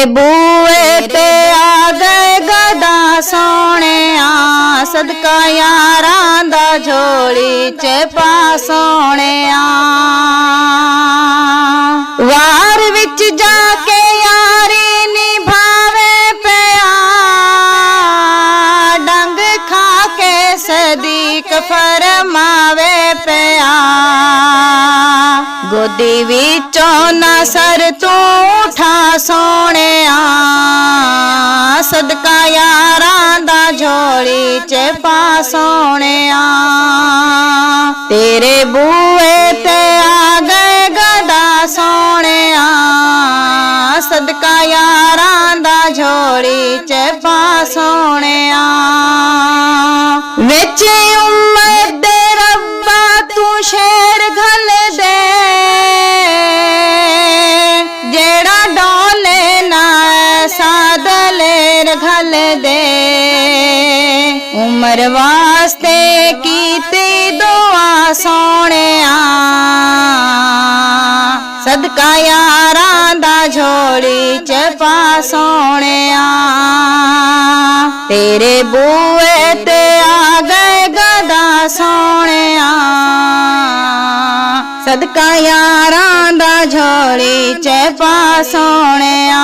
बूए ते आ गए गदा सोहणिया, सदका यारां दा झोली च पा सोहणिया। वार विच जाके यारी निभावे पिया, डंग खा के सदीक फरमावे पिया। गोदी विचों ना सर तू उठा सोहणिया, सदका यारां दा झोली च पा सोहणिया। तेरे बूए ते आ गए गदा सोहणिया, सदका यारां दा झोली च पा सोहणिया। विच उम्मत दे रब्बा तू शेर घल दे, जेड़ा डोले ना ऐसा दलेर घल दे। उमर वास्ते कीती दुआ सोहणिया, सदका यारां दा झोली च पा सोहणिया। तेरे बूए ते आ गए गदा सोहणिया, सदका यारां दा झोली च पा सोहणिया।